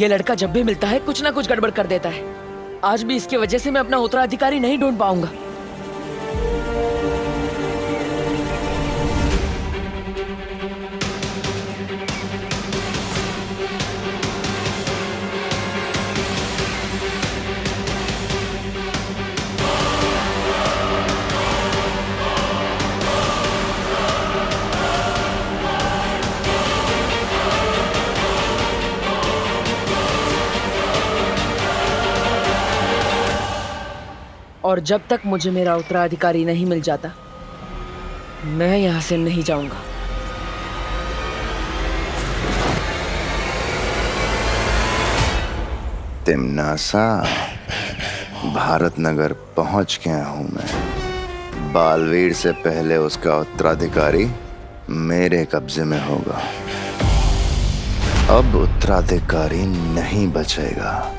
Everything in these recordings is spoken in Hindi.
ये लड़का जब भी मिलता है कुछ ना कुछ गड़बड़ कर देता है। आज भी इसकी वजह से मैं अपना उत्तराधिकारी नहीं ढूंढ पाऊंगा। और जब तक मुझे मेरा उत्तराधिकारी नहीं मिल जाता, मैं यहां से नहीं जाऊंगा। तिम्नासा, भारत नगर पहुंच गया हूं मैं। बालवीर से पहले उसका उत्तराधिकारी मेरे कब्जे में होगा। अब उत्तराधिकारी नहीं बचेगा।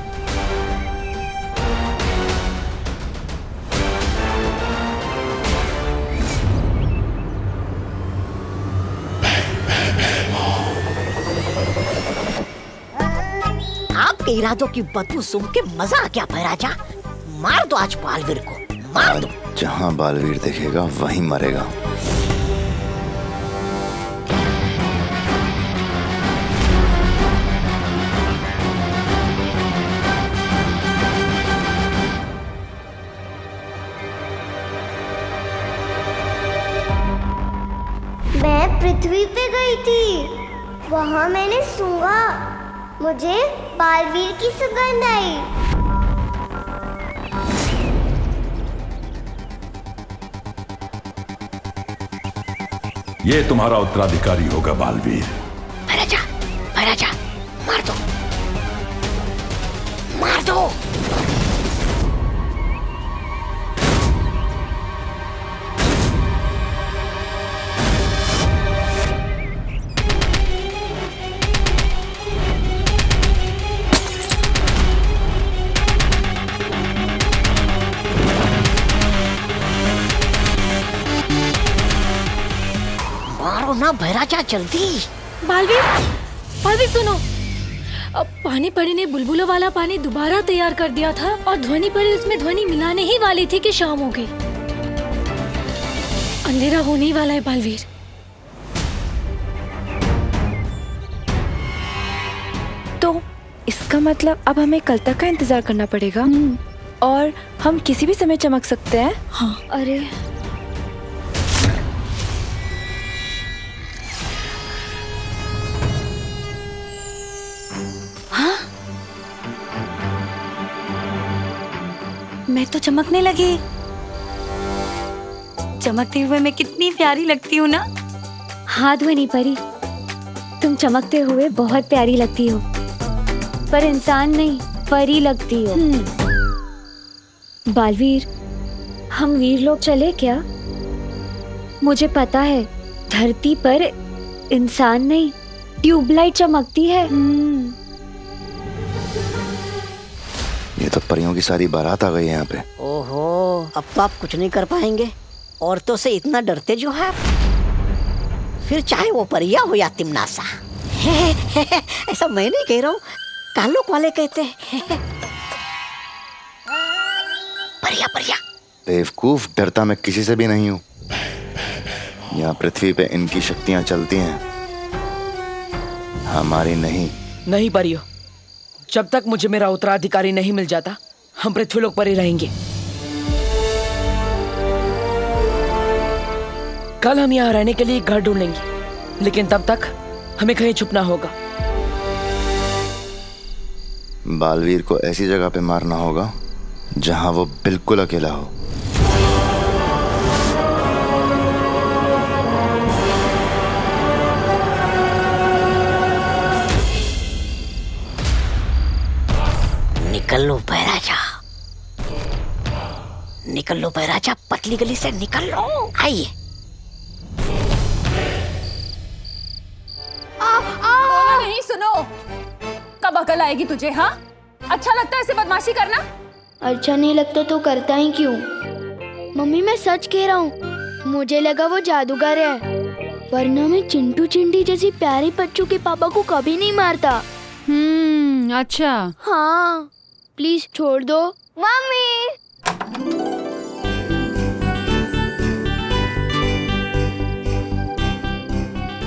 आपके इरादों की बदबू सूंघ के मजा आ गया भैराजा। मार दो आज बालवीर को, मार दो। जहां बालवीर दिखेगा वहीं मरेगा। मैं पृथ्वी पे गई थी, वहाँ मैंने सूंघा, मुझे बालवीर की सुगंध आई। ये तुम्हारा उत्तराधिकारी होगा बालवीर। भैराजा, भैराजा, मार दो, मार दो। मारो ना भैराजा, जल्दी। बालवीर, बालवीर सुनो। अब पानी परी ने बुलबुलों वाला पानी दोबारा तैयार कर दिया था और ध्वनि परी उसमें ध्वनि मिलाने ही वाली थी कि शाम हो गई। अंधेरा होने ही वाला है बालवीर। तो इसका मतलब अब हमें कल तक का इंतजार करना पड़ेगा और हम किसी भी समय चमक सकते हैं। हाँ। अरे मैं तो चमकने लगी। चमकते हुए मैं कितनी प्यारी लगती हूँ ना। हाँ ध्वनि परी, तुम चमकते हुए बहुत प्यारी लगती हो, पर इंसान नहीं परी लगती हो। बालवीर, हम वीर लोग चले क्या? मुझे पता है धरती पर इंसान नहीं ट्यूबलाइट चमकती है। ये तो परियों की सारी बारात आ गई है यहाँ पे। ओहो, अब तो आप कुछ नहीं कर पाएंगे। औरतों से इतना डरते जो है, फिर चाहे वो परिया हो या तिम्नासा। ऐसा मैं नहीं कह रहा हूँ, कालोक वाले कहते हैं। परिया, परिया। बेवकूफ, डरता मैं किसी से भी नहीं हूँ। यहाँ पृथ्वी पे इनकी शक्तियाँ चलती हैं, हमारी नहीं। नहीं परियो, जब तक मुझे मेरा उत्तराधिकारी नहीं मिल जाता, हम पृथ्वीलोक पर ही रहेंगे। कल हम यहाँ रहने के लिए घर ढूंढेंगे, लेकिन तब तक हमें कहीं छुपना होगा। बालवीर को ऐसी जगह पे मारना होगा जहां वो बिल्कुल अकेला हो। निकल लो भैराजा, निकल लो भैराजा, पतली गली से निकल लो। आइए। नहीं, सुनो, कब अकल आएगी तुझे? हाँ, अच्छा लगता है ऐसे बदमाशी करना? अच्छा नहीं लगता तो करता ही क्यों? मम्मी मैं सच कह रहा हूँ, मुझे लगा वो जादूगर है, वरना मैं चिंटू चिंटी जैसी प्यारी बच्चों के पापा को कभी नहीं मारता। अच्छा। हाँ प्लीज छोड़ दो। मम्मी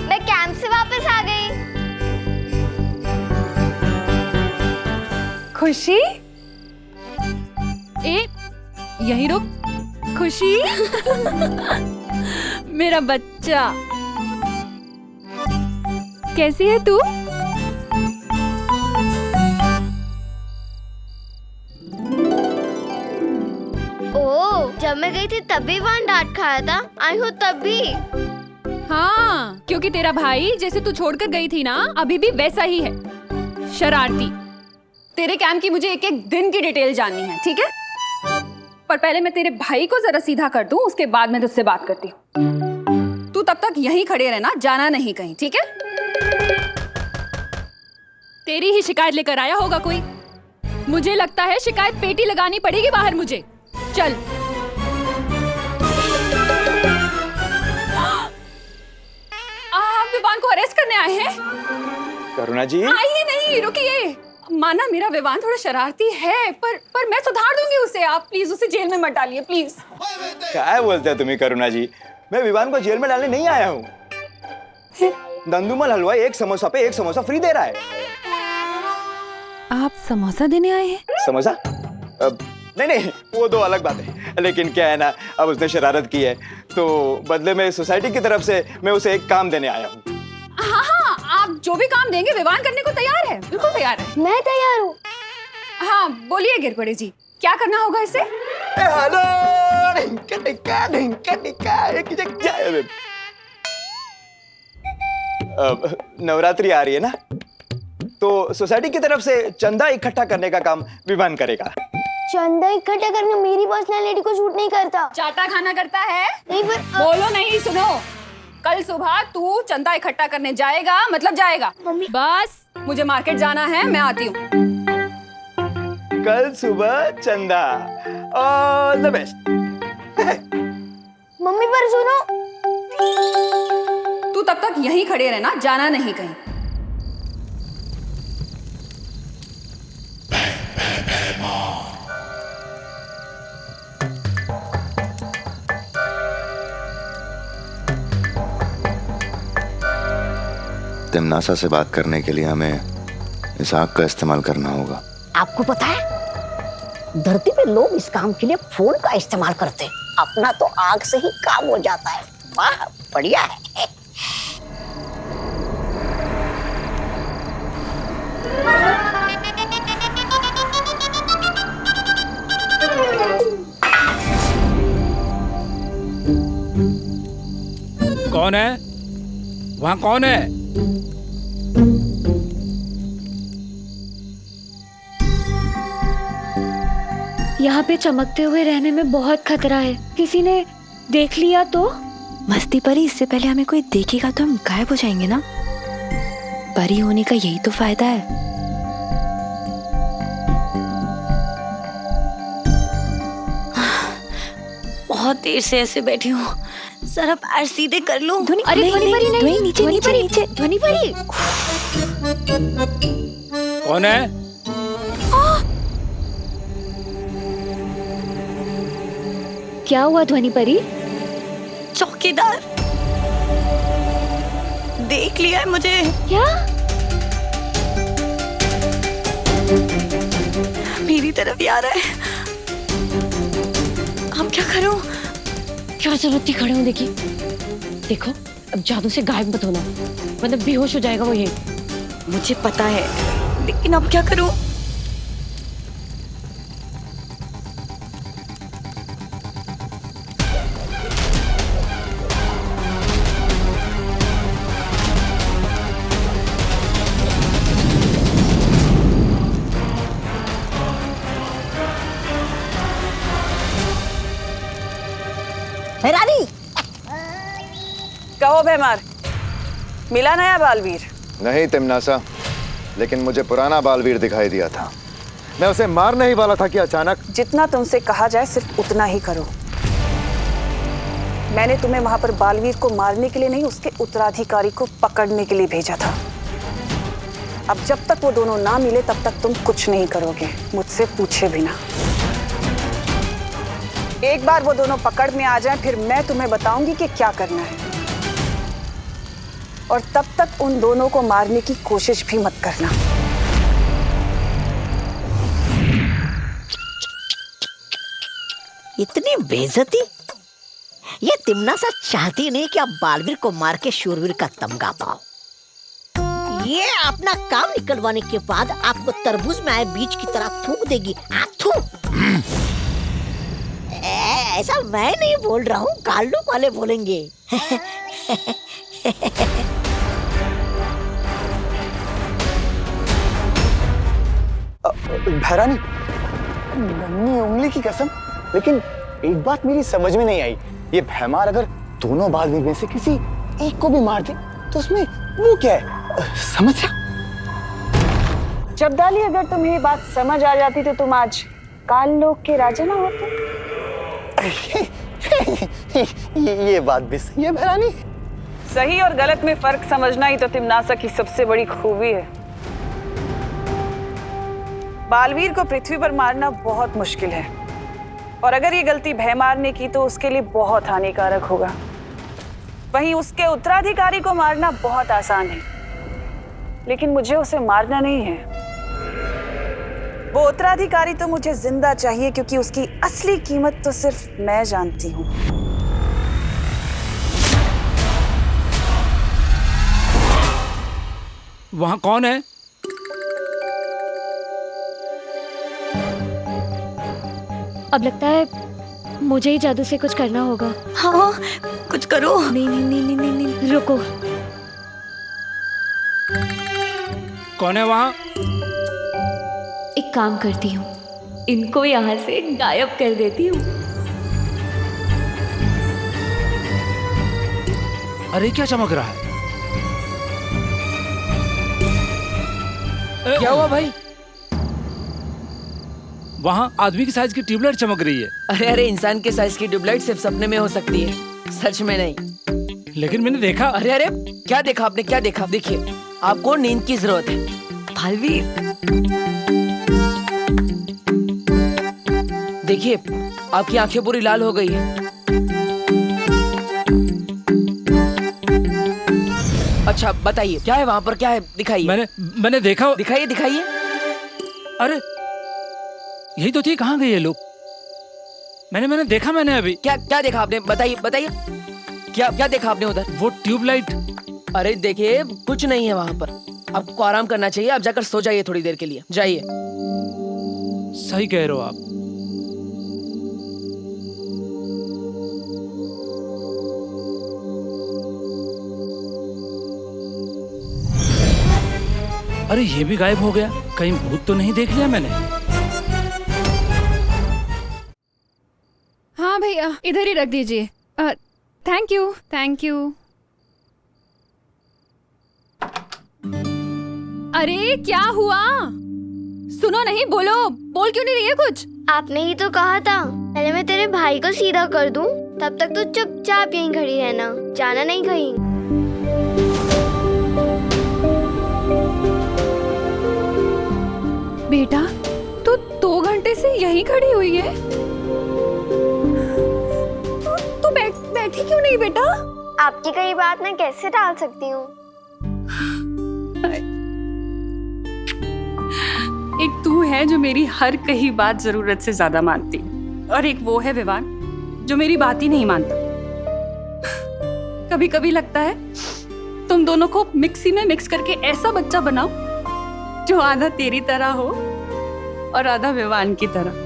मैं कैंप से वापस आ गई। खुशी, ए यहीं रुक। खुशी मेरा बच्चा, कैसी है तू? ओह, जब मैं गई थी तब भी वहाँ डांट खाया था, आई हूँ तब भी। हाँ, क्योंकि तेरा भाई जैसे तू छोड़कर गई थी ना, अभी भी वैसा ही है, शरारती। तेरे कैंप की मुझे एक एक दिन की डिटेल जाननी है, ठीक है? पर पहले मैं तेरे भाई को जरा सीधा कर दूं, उसके बाद मैं तुझसे बात करती हूँ। तू तब तक यहीं खड़े रहना, जाना नहीं कहीं, ठीक है? तेरी ही शिकायत लेकर आया होगा कोई। मुझे लगता है शिकायत पेटी लगानी पड़ेगी बाहर मुझे। चल। आप विवान को अरेस्ट करने आए हैं? करुणा जी, आइए नहीं, रुकिए। माना मेरा विवान थोड़ा शरारती है, पर मैं सुधार दूंगी उसे। आप प्लीज उसे जेल में मत डालिए, प्लीज। क्या बोलते हैं तुम्हें करुणा जी? मैं विवान को जेल में डालने नहीं आया हूँ। दंदुमल हलवाई एक समोसा पे एक समोसा फ्री दे रहा है। आप समोसा देने आए हैं? समोसा? नहीं, वो दो अलग बात है। लेकिन क्या है ना, अब उसने शरारत की है तो बदले में सोसाइटी की तरफ से मैं उसे एक काम देने आया हूँ। हाँ, आप जो भी काम देंगे विवान करने को तैयार है, बिल्कुल तैयार है। मैं तैयार हूँ। हाँ बोलिए गिरपड़े जी, क्या करना होगा इसे? नवरात्रि आ रही है ना, तो सोसाइटी की तरफ से चंदा इकट्ठा करने का काम विवान करेगा। चंदा इकट्ठा करना मेरी पर्सनालिटी को शूट नहीं करता। चाटा खाना करता है? नहीं पर बोलो नहीं, सुनो। कल सुबह तू चंदा इकट्ठा करने जाएगा, मतलब जाएगा। मम्मी। बस मुझे मार्केट जाना है, मैं आती हूँ। कल सुबह चंदा, ऑल द बेस्ट। मम्मी पर सुनो। तू तब तक यहीं खड़े रहना, जाना नहीं कहीं। तिमनासा से बात करने के लिए हमें इस आग का इस्तेमाल करना होगा। आपको पता है, धरती पे लोग इस काम के लिए फोन का इस्तेमाल करते हैं। अपना तो आग से ही काम हो जाता है। वाह, बढ़िया है। कौन है वहाँ? कौन है? यहाँ पे चमकते हुए रहने में बहुत खतरा है, किसी ने देख लिया तो? मस्ती परी, इससे पहले हमें कोई देखेगा तो हम गायब हो जाएंगे ना। परी होने का यही तो फायदा है। बहुत देर से ऐसे बैठी हूँ, जरा पैर सीधे कर लूं। अरे ध्वनि परी नहीं, नीचे नीचे नीचे। ध्वनि परी। कौन है? क्या हुआ ध्वनि परी? चौकीदार देख लिया है मुझे। क्या? मेरी तरफ ही आ रहा है। अब क्या करूं? क्या जरूरत थी खड़े होने की? देखो, अब जादू से गायब मत होना, मतलब बेहोश हो जाएगा वो। ये मुझे पता है, लेकिन अब क्या करूं? रानी, कहो भैमार, मिला नया बालवीर? नहीं तिमनासा, लेकिन मुझे पुराना बालवीर दिखाई दिया था। मैं उसे मारने ही वाला था कि अचानक। जितना तुमसे कहा जाए सिर्फ उतना ही करो। मैंने तुम्हें वहां पर बालवीर को मारने के लिए नहीं, उसके उत्तराधिकारी को पकड़ने के लिए भेजा था। अब जब तक वो दोनों ना मिले तब तक तुम कुछ नहीं करोगे, मुझसे पूछे बिना। एक बार वो दोनों पकड़ में आ जाएं, फिर मैं तुम्हें बताऊंगी कि क्या करना है। और तब तक उन दोनों को मारने की कोशिश भी मत करना। इतनी बेइज्जती? ये तिमनासा चाहती नहीं कि आप बालवीर को मार के शूरवीर का तमगा पाओ। ये अपना काम निकलवाने के बाद आपको तरबूज में आए बीज की तरह थूक देगी। ऐसा मैं नहीं बोल रहा हूँ, काल्डो वाले बोलेंगे। भैरानी, नन्ही उंगली की कसम, लेकिन एक बात मेरी समझ में नहीं आई। ये भैमार अगर दोनों बालवीर में से किसी एक को भी मार दे तो उसमें वो क्या है? समस्या? जब्दाली, अगर तुम्हें ये बात समझ आ जाती तो तुम आज काल लोक के राजा ना होते। ये बात भी सही है भैरानी। सही और गलत में फर्क समझना ही तो तिमनासा की सबसे बड़ी खूबी है। बालवीर को पृथ्वी पर मारना बहुत मुश्किल है, और अगर ये गलती भैमार ने की तो उसके लिए बहुत हानिकारक होगा। वहीं उसके उत्तराधिकारी को मारना बहुत आसान है, लेकिन मुझे उसे मारना नहीं है। वो उत्तराधिकारी तो मुझे जिंदा चाहिए, क्योंकि उसकी असली कीमत तो सिर्फ मैं जानती हूँ। वहाँ कौन है? अब लगता है मुझे ही जादू से कुछ करना होगा। हाँ, कुछ करो। नहीं नहीं नहीं नहीं नहीं, नहीं। रुको। कौन है वहाँ? एक काम करती हूँ, इनको यहाँ से गायब कर देती हूँ। अरे क्या चमक रहा है? क्या हुआ भाई? वहाँ आदमी की साइज की ट्यूबलाइट चमक रही है। अरे अरे, इंसान के साइज की ट्यूबलाइट सिर्फ सपने में हो सकती है, सच में नहीं। लेकिन मैंने देखा। अरे अरे, क्या देखा आपने? क्या देखा? देखिए, आपको नींद की जरूरत है बालवीर। देखिए, आपकी आंखें पूरी लाल हो गई है। अच्छा बताइए, क्या है वहाँ पर? क्या है? दिखाइए। मैंने देखा। दिखाइए दिखाइए। अरे यही तो थी, कहाँ गए ये लोग? मैंने देखा। मैंने अभी क्या देखा आपने? बताइए बताइए, क्या देखा आपने उधर? वो ट्यूबलाइट। अरे देखिए, कुछ नहीं है वहाँ पर। आपको आराम करना चाहिए, आप जाकर सो जाइए थोड़ी देर के लिए, जाइए। सही कह रहे हो आप। अरे ये भी गायब हो गया, कहीं भूत तो नहीं देख लिया मैंने? हाँ भैया, इधर ही रख दीजिए। Thank you thank you. अरे क्या हुआ? सुनो नहीं, बोल क्यों नहीं रही है कुछ? आपने ही तो कहा था पहले मैं तेरे भाई को सीधा कर दूं, तब तक तो चुपचाप यहीं खड़ी रहना, जाना नहीं कहीं। बेटा, तू 2 घंटे से यहीं खड़ी हुई है। तू बैठी क्यों नहीं बेटा? आपकी कई बात मैं कैसे टाल सकती हूँ? एक तू है जो मेरी हर कही बात जरूरत से ज्यादा मानती, और एक वो है विवान जो मेरी बात ही नहीं मानता। कभी कभी लगता है तुम दोनों को मिक्सी में मिक्स करके ऐसा बच्चा बनाओ जो आधा तेरी तरह हो और आधा विवान की तरह।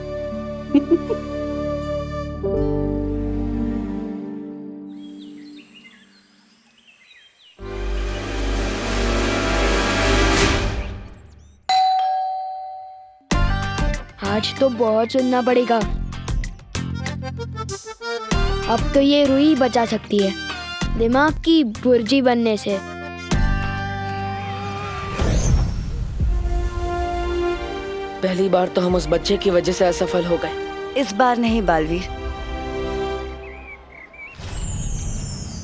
आज तो बहुत सुनना पड़ेगा। अब तो ये रूही बचा सकती है दिमाग की बुर्जी बनने से। पहली बार तो हम उस बच्चे की वजह से असफल हो गए। इस बार नहीं बालवीर,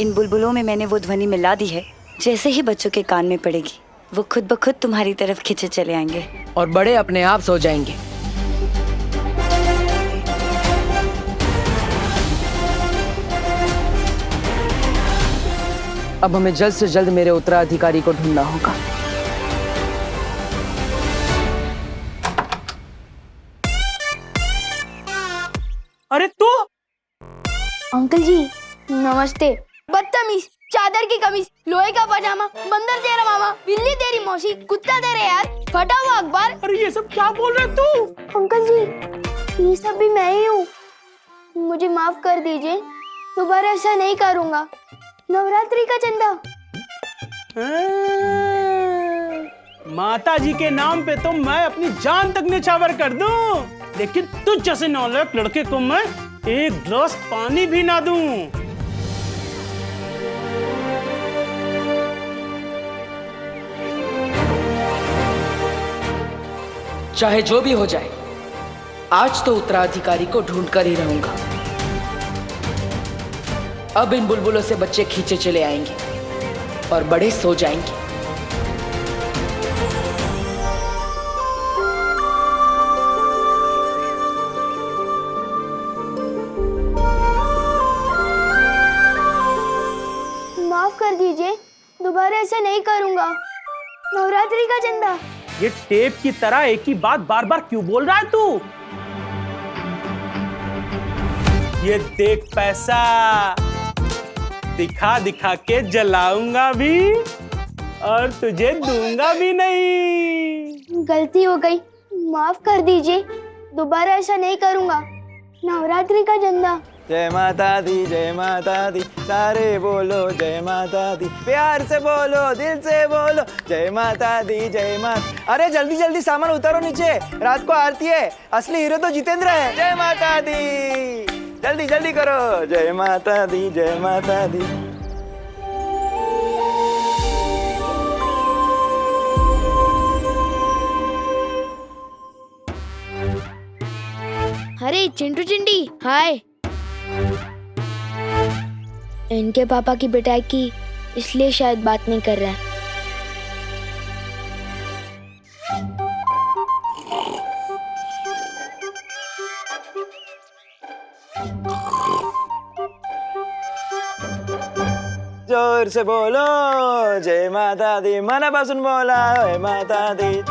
इन बुलबुलों में मैंने वो ध्वनि मिला दी है, जैसे ही बच्चों के कान में पड़ेगी वो खुद ब खुद तुम्हारी तरफ खींचे चले आएंगे। और बड़े अपने आप सो जाएंगे। अब हमें जल्द से जल्द मेरे उत्तराधिकारी को ढूंढना होगा। अरे तू? अंकल जी नमस्ते। बदतमीज, चादर की कमीज, लोहे का पजामा, बंदर तेरा मामा, बिल्ली तेरी मौसी, कुत्ता तेरे यार, फटा हुआ अखबार। अरे ये सब क्या बोल रहे तू? अंकल जी ये सब भी मैं ही हूँ, मुझे माफ कर दीजिए, दोबारा ऐसा नहीं करूँगा। नवरात्रि का चंदा। माता जी के नाम पे तो मैं अपनी जान तक निछावर कर दूं, लेकिन तुझ जैसे नालायक लड़के को मैं एक गिलास पानी भी ना दूं। चाहे जो भी हो जाए, आज तो उत्तराधिकारी को ढूंढ कर ही रहूंगा। अब इन बुलबुलों से बच्चे खींचे चले आएंगे और बड़े सो जाएंगे। माफ कर दीजिए, दोबारा ऐसा नहीं करूँगा। नवरात्रि का चंदा। ये टेप की तरह एक ही बात बार बार क्यों बोल रहा है तू? ये देख पैसा, दिखा दिखा के जलाऊंगा भी और तुझे दूंगा भी नहीं। गलती हो गई, माफ कर दीजिए, दोबारा ऐसा नहीं करूँगा। नवरात्रि का चंदा। जय माता दी, सारे बोलो जय माता दी, प्यार से बोलो, दिल से बोलो जय माता दी, जय माता। अरे जल्दी जल्दी सामान उतारो नीचे, रात को आरती है, असली हीरो तो जितेंद्र है। जय माता दी, जल्दी जल्दी करो, जय माता दी, जय माता दी। अरे चिंटू चिंडी, हाय। इनके पापा की पिटाई की, इसलिए शायद बात नहीं कर रहे हैं। जोर से बोलो जय माता दी, मनापासून बोला जय माता दी।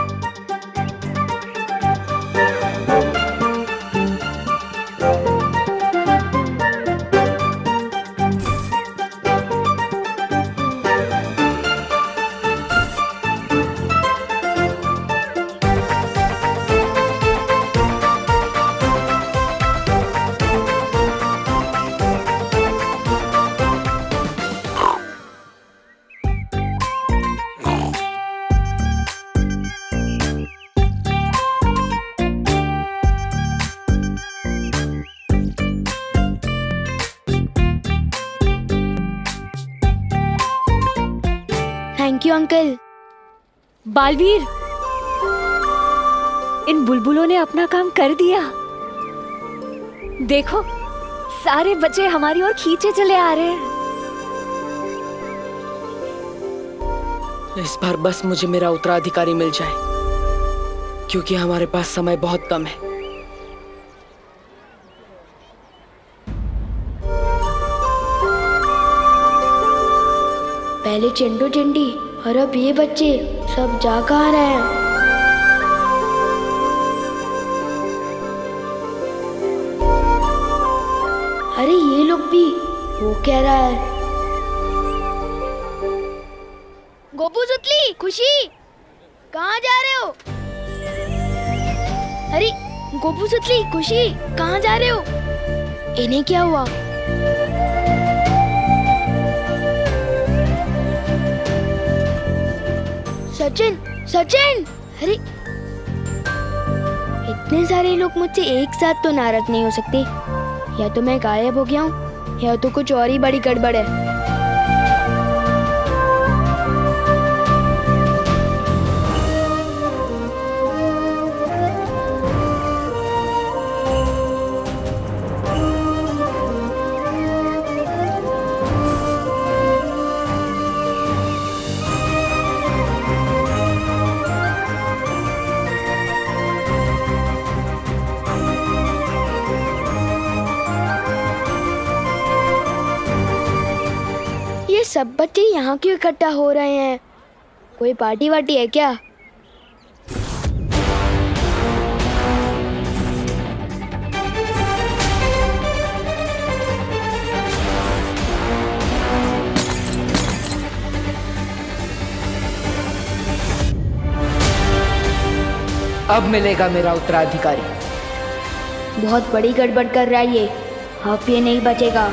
Thank you uncle. बालवीर, इन बुलबुलों ने अपना काम कर दिया। देखो, सारे बच्चे हमारी ओर खींचे चले आ रहे हैं। इस बार बस मुझे मेरा उत्तराधिकारी मिल जाए, क्योंकि हमारे पास समय बहुत कम है। पहले चिंटू चिंडी और अब ये बच्चे सब जा कहाँ रहे हैं? अरे ये लोग भी, वो कह रहा है। गोपू सुतली, खुशी, कहाँ जा रहे हो? अरे गोपू सुतली, खुशी, कहाँ जा रहे हो? इन्हें क्या हुआ? सचिन, सचिन, अरे इतने सारे लोग मुझसे एक साथ तो नाराज नहीं हो सकते। या तो मैं गायब हो गया हूँ, या तो कुछ और ही बड़ी गड़बड़ है। सब बच्चे यहाँ क्यों इकट्ठा हो रहे हैं? कोई पार्टी वार्टी है क्या? अब मिलेगा मेरा उत्तराधिकारी। बहुत बड़ी गड़बड़ कर रहा है ये, अब ये नहीं बचेगा।